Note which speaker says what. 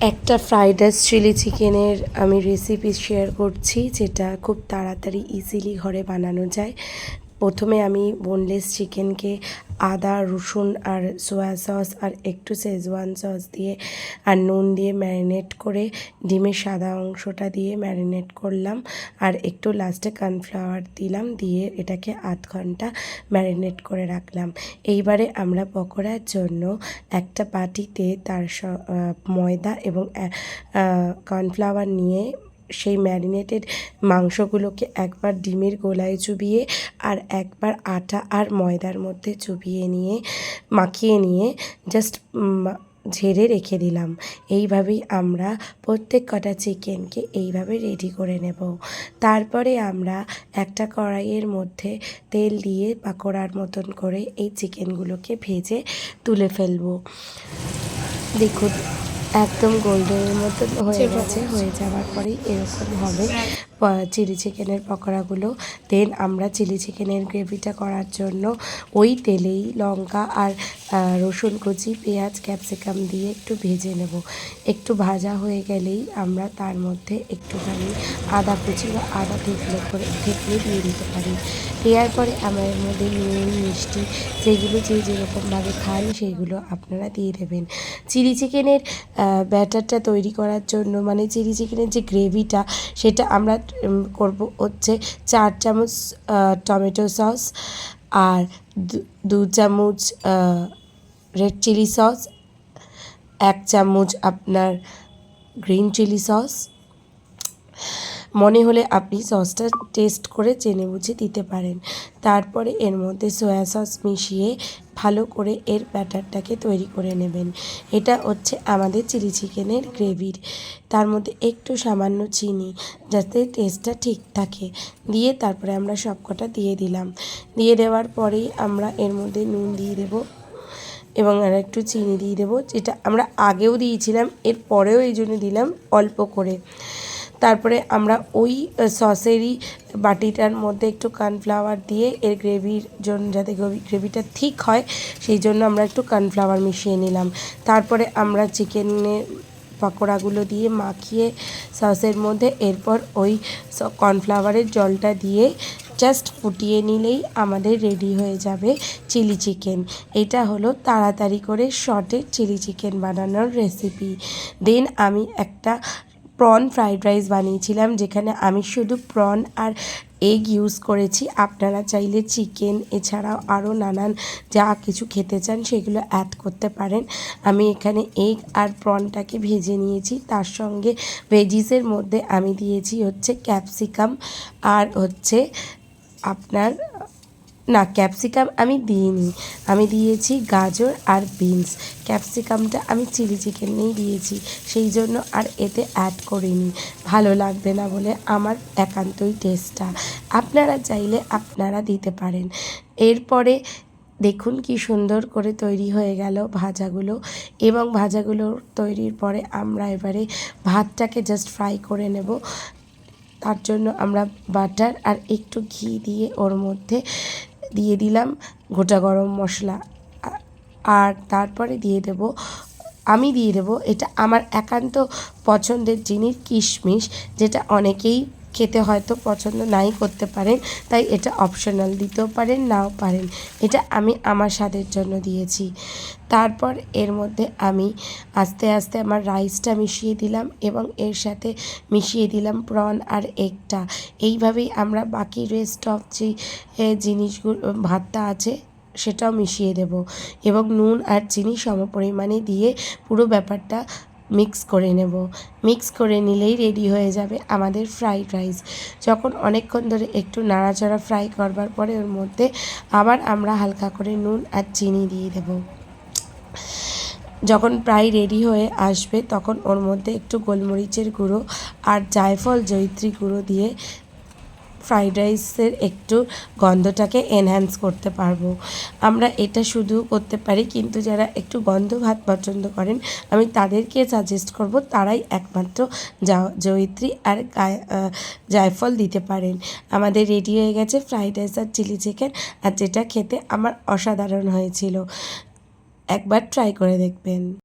Speaker 1: একটা fried rice chilli চিকেনের আমি রেসিপি শেয়ার করছি, যেটা খুব তাড়াতাড়ি ইজিলি ঘরে বানানো যায়। প্রথমে আমি বোনলেস চিকেনকে আদা রসুন আর সোয়া সস আর একটু শেজওয়ান সস দিয়ে আর নুন দিয়ে ম্যারিনেট করে ডিমের সাদা অংশটা দিয়ে ম্যারিনেট করলাম, আর একটু লাস্টে কর্নফ্লাওয়ার দিলাম, দিয়ে এটাকে আধ ঘন্টা ম্যারিনেট করে রাখলাম। এইবারে আমরা পকোড়ার জন্য একটা বাটিতে তার ময়দা এবং কর্নফ্লাওয়ার নিয়ে সেই ম্যারিনেটেড মাংসগুলোকে একবার ডিমের গোলায় চুবিয়ে আর একবার আটা আর ময়দার মধ্যে চুবিয়ে নিয়ে মাখিয়ে নিয়ে জাস্ট ঝেড়ে রেখে দিলাম। এইভাবেই আমরা প্রত্যেক কটা চিকেনকে এইভাবে রেডি করে নেব। তারপরে আমরা একটা কড়াইয়ের মধ্যে তেল দিয়ে পাকোড়ার মতন করে এই চিকেনগুলোকে ভেজে তুলে ফেলবো। দেখুন, একদম গোল্ডেনের মতন হয়ে গেছে। হয়ে যাওয়ার পরেই এরকম হবে চিলি চিকেনের পকোড়াগুলো। দেন আমরা চিলি চিকেনের গ্রেভিটা করার জন্য ওই তেলেই লঙ্কা আর রসুন কুচি, পেঁয়াজ, ক্যাপসিকাম দিয়ে একটু ভেজে নেব। একটু ভাজা হয়ে গেলেই আমরা তার মধ্যে একটুখানি আদা কুচি বা আদা থেতলে দিয়ে দিতে পারি। দেওয়ার পরে আমরা এর মধ্যে নুন, মিষ্টি যেগুলো যেরকমভাবে খান সেইগুলো আপনারা দিয়ে দেবেন। চিলি চিকেনের ব্যাটারটা তৈরি করার জন্য, মানে চিলি চিকেনের যে গ্রেভিটা, সেটা আমরা করব হচ্ছে 4 চামচ টমেটো সস আর 2 চামচ রেড চিলি সস, 1 চামচ আপনার গ্রিন চিলি সস। মনে হলে আপনি সসটা টেস্ট করে জেনে বুঝে দিতে পারেন। তারপরে এর মধ্যে সয়া সস মিশিয়ে ভালো করে এর ব্যাটারটাকে তৈরি করে নেবেন। এটা হচ্ছে আমাদের চিলি চিকেনের গ্রেভির। তার মধ্যে একটু সামান্য চিনি, যাতে টেস্টটা ঠিক থাকে, দিয়ে তারপরে আমরা সবকটা দিয়ে দিলাম। দিয়ে দেওয়ার পরেই আমরা এর মধ্যে নুন দিয়ে দেবো এবং আর একটু চিনি দিয়ে দেবো, যেটা আমরা আগেও দিয়েছিলাম, এর পরেও এই জন্য দিলাম অল্প করে। তারপরে আমরা ওই সসেরই বাটিটার মধ্যে একটু কর্নফ্লাওয়ার দিয়ে এর গ্রেভির জন্য, যাতে গ্রেভিটা ঠিক হয় সেই জন্য আমরা একটু কর্নফ্লাওয়ার মিশিয়ে নিলাম। তারপরে আমরা চিকেনের পকোড়াগুলো দিয়ে মাখিয়ে সসের মধ্যে এরপর ওই কর্নফ্লাওয়ারের জলটা দিয়ে জাস্ট ফুটিয়ে নিলেই আমাদের রেডি হয়ে যাবে চিলি চিকেন। এটা হলো তাড়াতাড়ি করে শর্টে চিলি চিকেন বানানোর রেসিপি। দেন আমি একটা প্রন ফ্রাইড রাইস বানিয়েছিলাম, যেখানে আমি শুধু প্রন আর এগ ইউজ করেছি। আপনারা চাইলে চিকেন এছাড়াও আরও নানান যা কিছু খেতে চান সেগুলো অ্যাড করতে পারেন। আমি এখানে এগ আর প্রনটাকে ভেজে নিয়েছি। তার সঙ্গে ভেজিসের মধ্যে আমি দিয়েছি হচ্ছে ক্যাপসিকাম আর হচ্ছে আপনার ক্যাপসিকাম আমি দিইনি, আমি দিয়েছি গাজর আর বিনস। ক্যাপসিকামটা আমি চিলি চিকেনেই দিয়েছি, সেই জন্য আর এতে অ্যাড করিনি, ভালো লাগবে না বলে আমার একান্তই টেস্টটা। আপনারা চাইলে আপনারা দিতে পারেন। এরপরে দেখুন কি সুন্দর করে তৈরি হয়ে গেল ভাজাগুলো, এবং ভাজাগুলো তৈরির পরে আমরা এবারে ভাতটাকে জাস্ট ফ্রাই করে নেব। তার জন্য আমরা বাটার আর একটু ঘি দিয়ে ওর মধ্যে দিয়ে দিলাম গোটা গরম মশলা, আর তারপরে আমি দিয়ে দেব এটা আমার একান্ত পছন্দের জিনিস, কিশমিশ, যেটা অনেকেই খেতে হয়তো পছন্দ নাই করতে পারেন, তাই এটা অপশনাল, দিতেও পারেন নাও পারেন। এটা আমি আমার স্বাদের জন্য দিয়েছি। তারপর এর মধ্যে আমি আস্তে আস্তে আমার রাইসটা মিশিয়ে দিলাম এবং এর সাথে মিশিয়ে দিলাম প্রন আর এগটা। এইভাবেই আমরা বাকি রেস্ট অফ যে জিনিসগুলো ভাতটা আছে সেটাও মিশিয়ে দেব এবং নুন আর চিনি সমপরিমাণে দিয়ে পুরো ব্যাপারটা মিক্স করে নেব। মিক্স করে নিলেই রেডি হয়ে যাবে আমাদের ফ্রাইড রাইস। যখন অনেকক্ষণ ধরে একটু নাড়াচাড়া ফ্রাই করবার পরে ওর মধ্যে আবার আমরা হালকা করে নুন আর চিনি দিয়ে দেব। যখন প্রায় রেডি হয়ে আসবে তখন ওর মধ্যে একটু গোলমরিচের গুঁড়ো আর জায়ফল জয়িত্রী গুঁড়ো দিয়ে ফ্রাইড রাইসের একটু গন্ধটাকে এনহ্যান্স করতে পারবো। আমরা এটা শুধু করতে পারি, কিন্তু যারা একটু গন্ধ ভাত পছন্দ করেন আমি তাদেরকে সাজেস্ট করব তারাই একমাত্র জয়িত্রী আর জায়ফল দিতে পারেন। আমাদের রেডি হয়ে গেছে ফ্রাইড রাইস আর চিলি চিকেন, আর যেটা খেতে আমার অসাধারণ হয়েছিল। একবার ট্রাই করে দেখবেন।